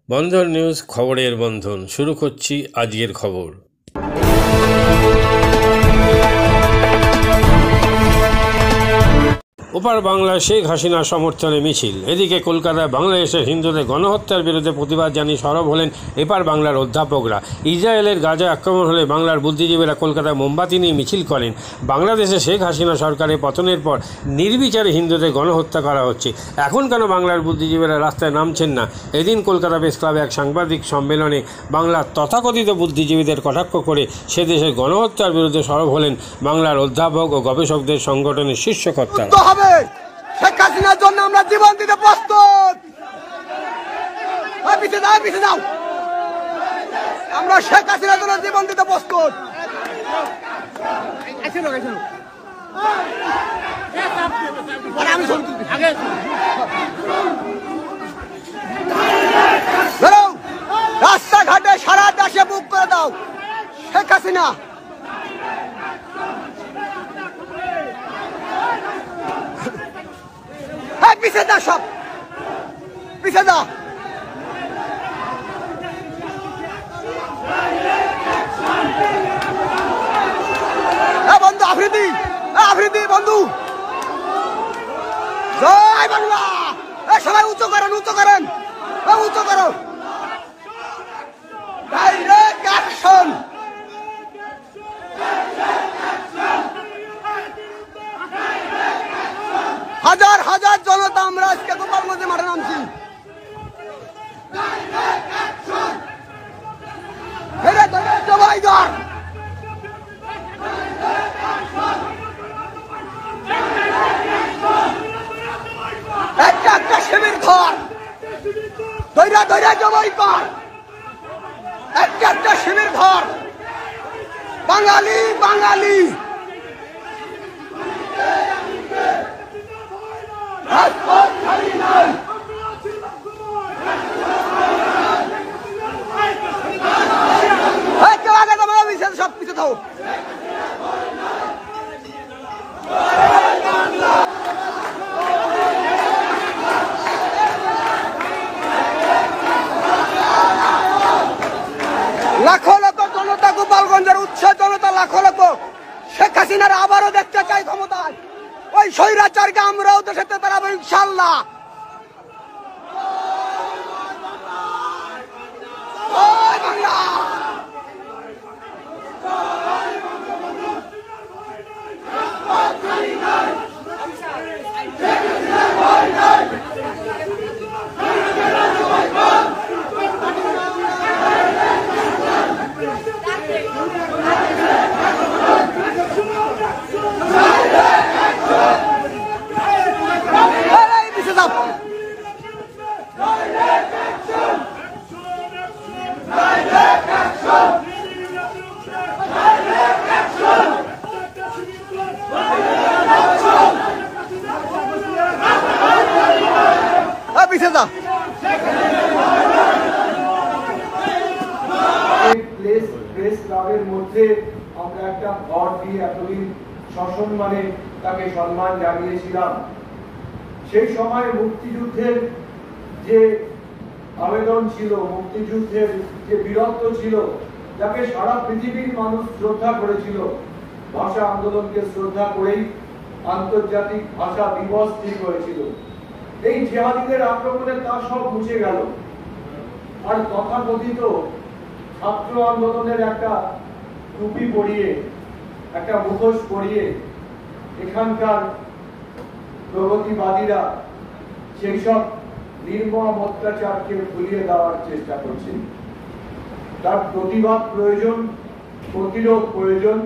বন্ধন news খবরের বন্ধন শুরু করছি আজকের খবর। ওপার বাংলায় শেখ হাসিনা সমর্থনে মিছিল। এদিকে কলকাতায় বাংলাদেশের হিন্দুদের গণহত্যার বিরুদ্ধে প্রতিবাদ জানিয়ে সরব হলেন এপার বাংলার অধ্যাপকরা। ইসরায়েলের গাজায় আক্রমণ হলে বাংলার বুদ্ধিজীবীরা কলকাতায় মোমবাতি নিয়ে মিছিল করেন। বাংলাদেশে শেখ হাসিনা সরকারের পতনের পর নির্বিচারে হিন্দুদের গণহত্যা করা হচ্ছে, এখন কেন বাংলার বুদ্ধিজীবীরা রাস্তায় নামছেন না? এদিন কলকাতা প্রেস ক্লাবে এক সাংবাদিক সম্মেলনে বাংলার তথাকথিত বুদ্ধিজীবীদের কটাক্ষ করে সে দেশের গণহত্যার বিরুদ্ধে সরব হলেন বাংলার অধ্যাপক ও গবেষকদের সংগঠনের শীর্ষকর্তারা। শেখ হাসিনার জন্য আমরা জীবন দিতে প্রস্তুত। আমরা শেখ হাসিনার জন্য জীবন দিতে প্রস্তুত। রাস্তাঘাটে সারা দেশে বুক করে দাও শেখ হাসিনা। পিছিয়ে দা, সব পিছিয়ে দা। বন্ধু আফ্রিদি, আফ্রিদি বন্ধু, জয় বাংলা। সবাই উঁচু করেন, উঁচু করেন, উঁচু করো। Direct action. হাজার হাজার জনতা আমরা আজকে গোপালগঞ্জে মাঠে নামছি। একটা একটা শিবির ধর, দৈরা দৈরা জবাই কর। একটা একটা শিবির ধর। বাঙালি বাঙালি সব কিছু থাকো। লাখো লাখ জনতা, গোপালগঞ্জের উৎসাহ জনতা, লাখো লাখ শেখ হাসিনার আবারও দেখতে চাই ক্ষমতায়। ওই স্বৈরাচারকে আমরাও দেশে তাড়াবো ইনশাল্লাহ। আমরা একটা ভর দিয়ে এতদিন সসম্মানে তাকে সম্মান জানিয়েছিলাম। সেই সময় মুক্তিযুদ্ধের যে আবেদন ছিল, মুক্তিযুদ্ধের যে বীরত্ব ছিল, যাকে সারা পৃথিবীর মানুষ শ্রদ্ধা করেছিল, ভাষা আন্দোলনকে শ্রদ্ধা করেই আন্তর্জাতিক ভাষা দিবস ঠিক হয়েছিল। এই জিহাদিদের আক্রমণে তা সব মুছে গেল। আর তথাকথিত ছাত্র আন্দোলনের একটা টুপি পরিয়ে, একটা মুখোশ পরিয়ে এখানকার প্রগতিবাদীরা সেই সব নির্মম অত্যাচারকে ভুলিয়ে দেওয়ার চেষ্টা করছেন। তার প্রতিবাদ প্রয়োজন, প্রতিরোধ প্রয়োজন।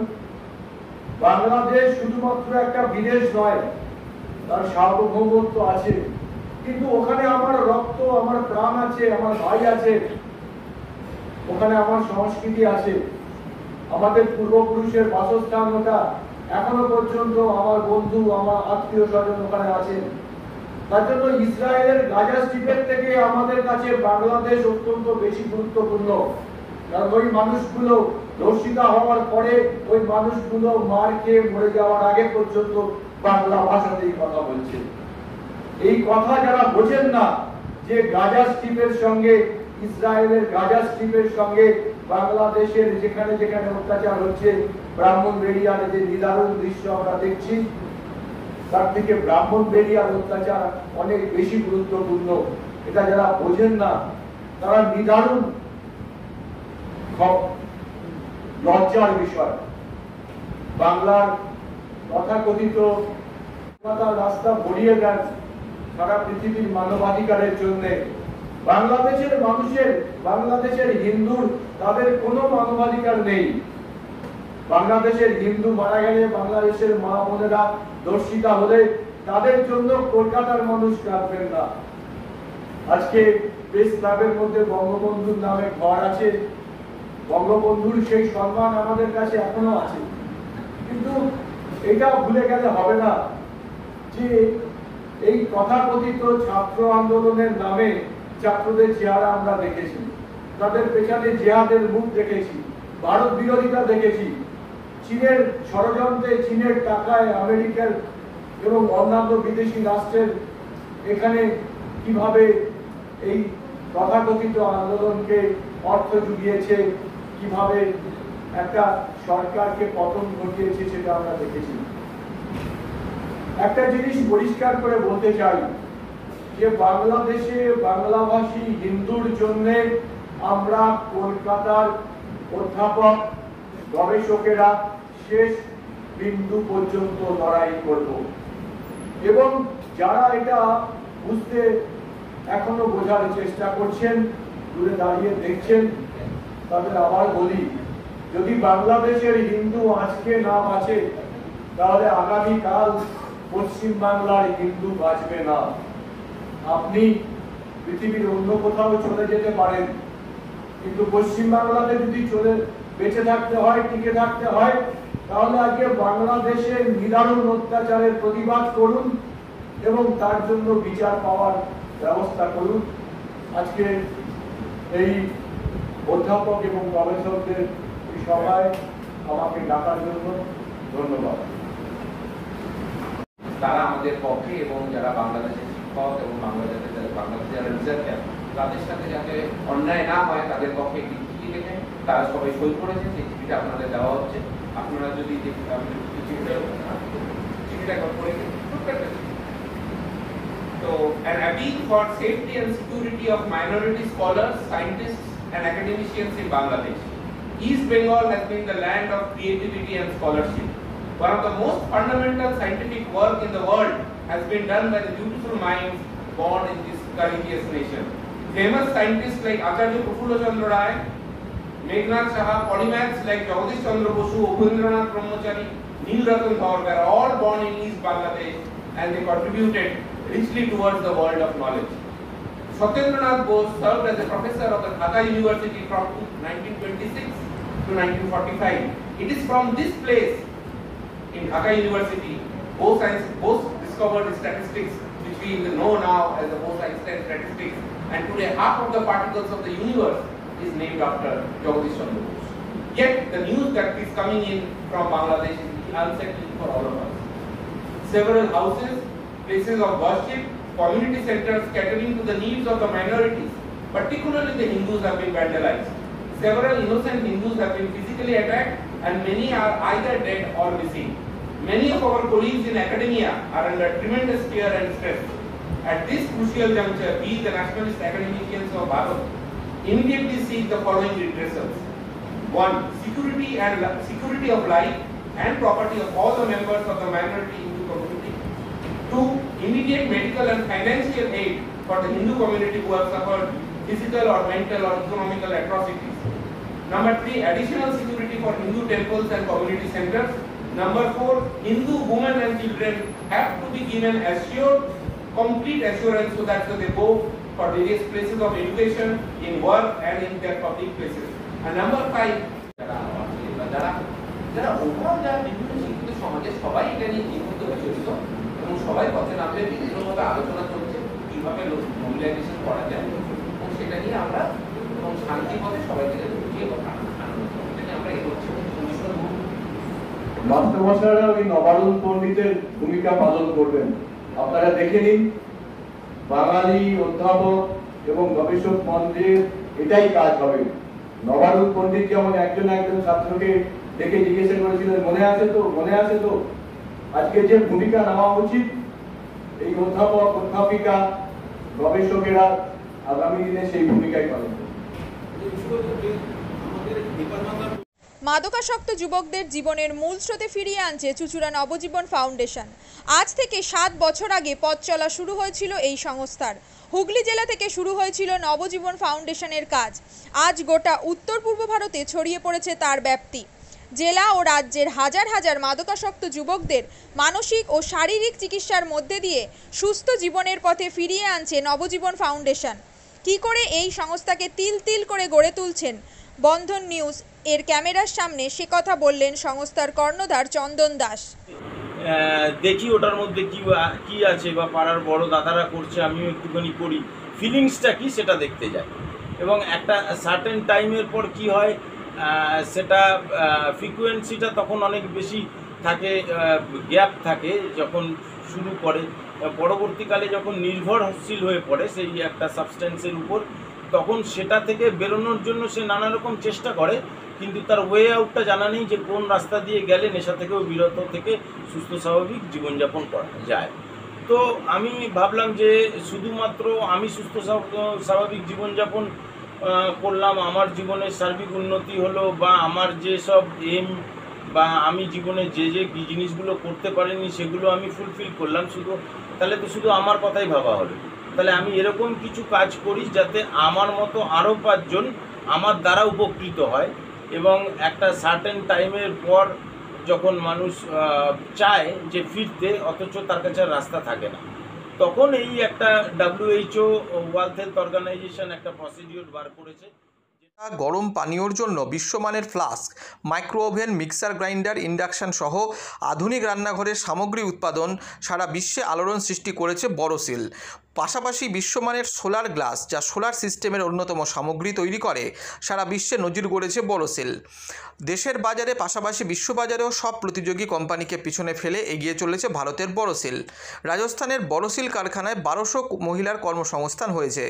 বাংলাদেশ শুধুমাত্র একটা বিদেশ নয়, তার সার্বভৌমত্ব আছে, কিন্তু ওখানে আমার রক্ত, আমার প্রাণ আছে, আমার ভাই আছে, ওখানে আমার সংস্কৃতি আছে, আমাদের পূর্বপুরুষের বাসস্থান, ওটা এখনো পর্যন্ত আমার বন্ধু, আমার আত্মীয় স্বজন ওখানে আছেন। তার জন্য ইসরায়েলের গাজা স্ট্রিপের থেকে আমাদের কাছে বাংলাদেশ অত্যন্ত বেশি গুরুত্বপূর্ণ। কারণ ওই মানুষগুলো ধর্ষিতা হওয়ার পরে, ওই মানুষগুলো মার খেয়ে মরে যাওয়ার আগে পর্যন্ত বাংলা ভাষাতেই কথা বলছে। এই কথা যারা বোঝেন না যে গাজা স্ট্রিপের সঙ্গে ইসরায়েলের গাজা স্ট্রিপের সঙ্গে বাংলাদেশের যেখানে যেখানে অত্যাচার হচ্ছে, ব্রাহ্মণবাড়িয়ার যে নিদারুণ দৃশ্য আমরা দেখছি, তার থেকে ব্রাহ্মণবাড়িয়ার অত্যাচার অনেক বেশি গুরুত্বপূর্ণ। এটা যারা বোঝেন না তারা নিদারুণ লজ্জার বিষয়। বাংলার তথাকথিত রাস্তা ভরিয়ে দেন সারা পৃথিবীর মানবাধিকারের জন্য। বাংলাদেশের মানুষের, বাংলাদেশের হিন্দুর তাদের কোনো মানবাধিকার নেই। বাংলাদেশের হিন্দু মারা গেলে, বাংলাদেশের মা বোনেরা দর্শিতা হলে তাদের জন্য কলকাতার মানুষ কাঁদবেন না। আজকে প্রেস ক্লাবের মধ্যে বঙ্গবন্ধুর নামে ঘর আছে, বঙ্গবন্ধুর সেই সম্মান আমাদের কাছে এখনো আছে, কিন্তু এটা ভুলে গেলে হবে না যে এই তথাকথিত ছাত্র আন্দোলনের নামে ছাত্রদের চেহারা আমরা দেখেছি, তাদের পেছনে জিহাদের মুখ দেখেছি, ভারত বিরোধিতা দেখেছি, চীনের ষড়যন্ত্রে, চীনের টাকায় আমেরিকার এবং অন্যান্য বিদেশি রাষ্ট্রের এখানে কিভাবে এই তথাকথিত আন্দোলনকে অর্থ জুগিয়েছে, কিভাবে একটা সরকারকে পতন ঘটিয়েছে, সেটা আমরা দেখেছি। একটা জিনিস পরিষ্কার করে বলতে চাই যে বাংলাদেশে বাংলাভাষী হিন্দুর জন্য আমরা কলকাতার অধ্যাপক, গবেষকেরা শেষ বিন্দু পর্যন্ত লড়াই করব, এবং যারা এটা বুঝতে এখনো বোঝার চেষ্টা করছেন, দূরে দাঁড়িয়ে দেখছেন, তাদের আবার বলি, যদি বাংলাদেশের হিন্দু আজকে না বাঁচে তাহলে আগামীকাল পশ্চিম বাংলার হিন্দু বাঁচবে না। আপনি পৃথিবীর অন্য কোথাও চলে যেতে পারেন, কিন্তু পশ্চিম বাংলাতে যদি বেঁচে থাকতে হয়, টিকে থাকতে হয়, তাহলে আজকে বাংলাদেশের নিদারুণ অত্যাচারের প্রতিবাদ করুন এবং তার জন্য বিচার পাওয়ার ব্যবস্থা করুন। আজকে এই অধ্যাপক এবং গবেষকদের সভায় আমাকে ডাকার জন্য ধন্যবাদ। তারা আমাদের পক্ষে, এবং যারা বাংলাদেশের শিক্ষক এবং বাংলাদেশের যারা রিসার্চার, তাদের সাথে যাতে অন্যায় না হয় তাদের পক্ষে একটি চিঠি লিখে তারা সবাই সই করেছে। সেই চিঠিটা আপনাদের দেওয়া হচ্ছে। আপনারা যদি চিঠিটা করে তো an appeal for safety and security of minority scholars, scientists and academicians in Bangladesh. East Bengal has been the land of creativity and scholarship. One of the most fundamental scientific work in the world has been done by the beautiful minds born in this courageous nation. Famous scientists like Acharya Prafulla Chandra Ray, Meghnad Saha, polymaths like Jagadish Chandra Basu, Upendranath Brahmachari, Neil Ratan Dhaur were all born in East Bangladesh, and they contributed richly towards the world of knowledge. Satyendranath Bose served as a professor of the Dhaka University from 1926 to 1945. It is from this place in Dhaka University Bose discovered the statistics which we know now as the Bose-Einstein statistics, and today half of the particles of the universe is named after Jagadish Chandra Bose. Yet the news that is coming in from Bangladesh is unsettling for all of us. Several houses, places of worship, community centers catering to the needs of the minorities, particularly the Hindus, have been vandalized. Several innocent Hindus have been physically attacked, and many are either dead or missing. Many of our colleagues in academia are under tremendous fear and stress. At this crucial juncture, we, the nationalist academicians of Bharat, immediately seek the following redressals. 1. Security of life and property of all the members of the minority Hindu community. 2. Immediate medical and financial aid for the Hindu community who have suffered physical or mental or economical atrocities. Number 3. Additional security for Hindu temples and community centers. Number 4. Hindu women and children have to be given complete assurance so that they go for various places of education, in work and in their public places. And number 5. যারা overall যারা বিভিন্ন শিক্ষিত সমাজের সবাই এটা নিয়ে চিন্তিত জড়িত এবং সবাই পথে নামলে বিভিন্নভাবে আলোচনা চলছে কিভাবে মোবিলাইজেশন করা যায়, এবং সেটা নিয়ে আমরা এবং শান্তি পথে সবাইকে বুঝিয়ে কথা আমরা এগোচ্ছি। মাস্টারমশাইরা ওই নবারুণ পণ্ডিতের ভূমিকা পালন করবেন। আপনারা দেখে নিন, বাঙালি অধ্যাপক এবং গবেষক মন্দিরের এটাই কাজ হবে। নবারুণ পণ্ডিত যেমন একজন ছাত্রকে ডেকে জিজ্ঞাসা করেছিলেন, মনে আছে তো আজকে যে ভূমিকা নেওয়া উচিত, এই অধ্যাপক অধ্যাপিকা গবেষকেরা আগামী দিনে সেই ভূমিকাই পালন করবে। মাদকাসক্ত যুবকদের জীবনের মূল স্রোতে ফিরিয়ে আনছে চুঁচুড়া নবজীবন ফাউন্ডেশন। আজ থেকে 7 বছর আগে পথ চলা শুরু হয়েছিল এই সংস্থার। হুগলি জেলা থেকে শুরু হয়েছিল নবজীবন ফাউন্ডেশনের কাজ। আজ গোটা উত্তর পূর্ব ভারতে ছড়িয়ে পড়েছে তার ব্যাপ্তি। জেলা ও রাজ্যের হাজার হাজার মাদকাসক্ত যুবকদের মানসিক ও শারীরিক চিকিৎসার মধ্যে দিয়ে সুস্থ জীবনের পথে ফিরিয়ে আনছে নবজীবন ফাউন্ডেশন। কি করে এই সংস্থাকে তিল তিল করে গড়ে তুলছেন বন্ধন নিউজ এর ক্যামেরার সামনে, সে কথা বললেন সংস্থার কর্ণধার চন্দন দাস। দেখি ওটার মধ্যে কি আছে বা পাড়ার বড় দাদারা করছে, আমিও একটুখানি করি, ফিলিংসটা কি সেটা দেখতে যাই। এবং একটা সার্টেন টাইমের পর কি হয়, সেটা ফ্রিকোয়েন্সিটা তখন অনেক বেশি থাকে, গ্যাপ থাকে যখন শুরু করে। পরবর্তীকালে যখন নির্ভরশীল হয়ে পড়ে সেই একটা সাবস্টেন্সের উপর, তখন সেটা থেকে বেরোনোর জন্য সে নানা রকম চেষ্টা করে, কিন্তু তার ওয়ে আউটটা জানা নেই যে কোন রাস্তা দিয়ে গেলে নেশা থেকেও বিরত থেকে সুস্থ স্বাভাবিক জীবনযাপন করা যায়। তো আমি ভাবলাম যে শুধুমাত্র আমি সুস্থ স্বাভাবিক জীবনযাপন করলাম, আমার জীবনের সার্বিক উন্নতি হলো, বা আমার যে সব এম বা আমি জীবনে যে জিনিসগুলো করতে পারিনি সেগুলো আমি ফুলফিল করলাম, তাহলে তো শুধু আমার কথাই ভাবা হলো। তাহলে আমি এরকম কিছু কাজ করি যাতে আমার মতো আরও 5 জন আমার দ্বারা উপকৃত হয়। এবং একটা সার্টেন টাইমের পর যখন মানুষ চায় যে ফিরতে, অথচ তার কাছে রাস্তা থাকে না, তখন এই একটা WHO ওয়ার্ল্ড হেলথ অর্গানাইজেশন একটা প্রসিডিওর বার করেছে। গরম পানীয়র জন্য বিশ্বমানের flask, micro oven, mixer grinder, induction সহ আধুনিক রান্নাঘরের সামগ্রী উৎপাদন সারা বিশ্বে আলোড়ন সৃষ্টি করেছে বড়সিল। পাশাপাশি বিশ্বমানের সোলার গ্লাস, যা সোলার সিস্টেমের অন্যতম সামগ্রী তৈরি করে, সারা বিশ্বে নজির গড়েছে বড়সিল। দেশের বাজারে পাশাপাশি বিশ্ববাজারেও সব প্রতিযোগী কোম্পানিকে পিছনে ফেলে এগিয়ে চলেছে ভারতের বড়সিল। রাজস্থানের বড়সিল কারখানায় 1200 মহিলার কর্মসংস্থান হয়েছে।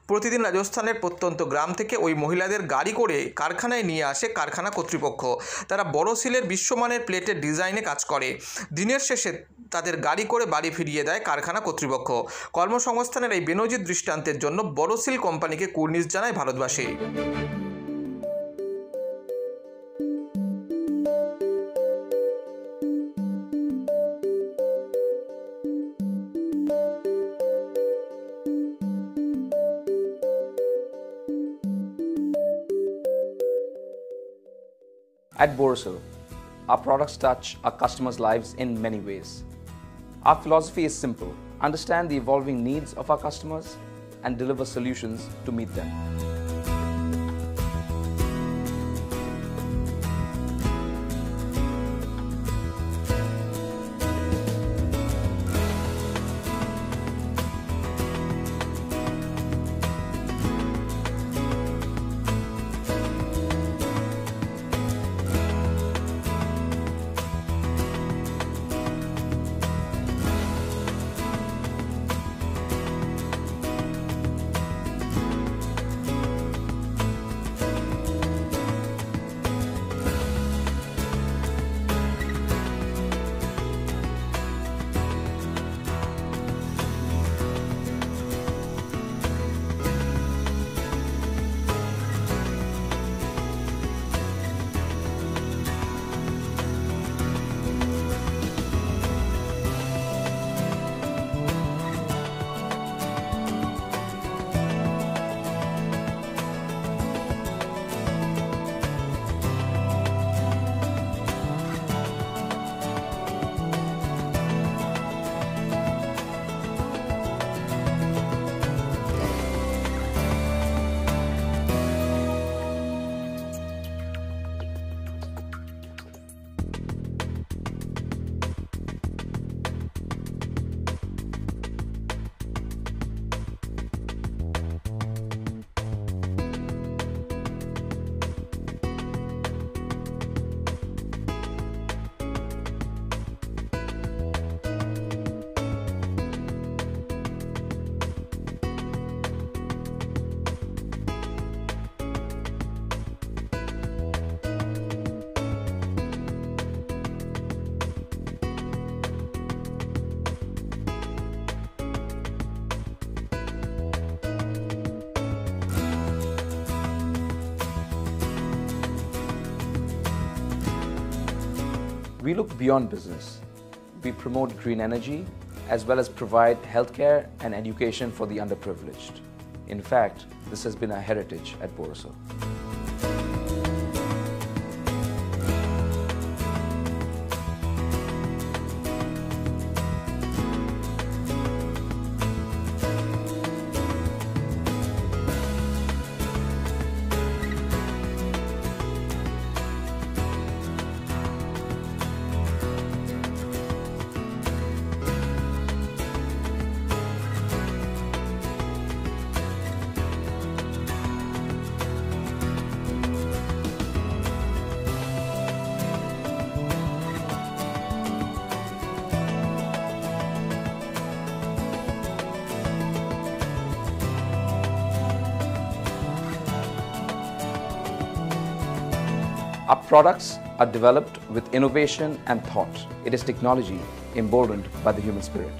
প্রতিদিন রাজস্থানের প্রত্যন্ত গ্রাম থেকে ওই মহিলাদের গাড়ি করে কারখানায় নিয়ে আসে কারখানা কর্তৃপক্ষ। তারা বড়সিলের বিশ্বমানের প্লেটের ডিজাইনে কাজ করে। দিনের শেষে তাদের গাড়ি করে বাড়ি ফিরিয়ে দেয় কারখানা কর্তৃপক্ষ। কর্মসংস্থানের এই বেনজির দৃষ্টান্তের জন্য বড়সিল কোম্পানিকে কুর্নিশ জানায় ভারতবাসী। At Borosil, our products touch our customers' lives in many ways. Our philosophy is simple: understand the evolving needs of our customers and deliver solutions to meet them. We look beyond business. We promote green energy as well as provide healthcare and education for the underprivileged. In fact, this has been our heritage at Borosil. Our products are developed with innovation and thought. It is technology emboldened by the human spirit.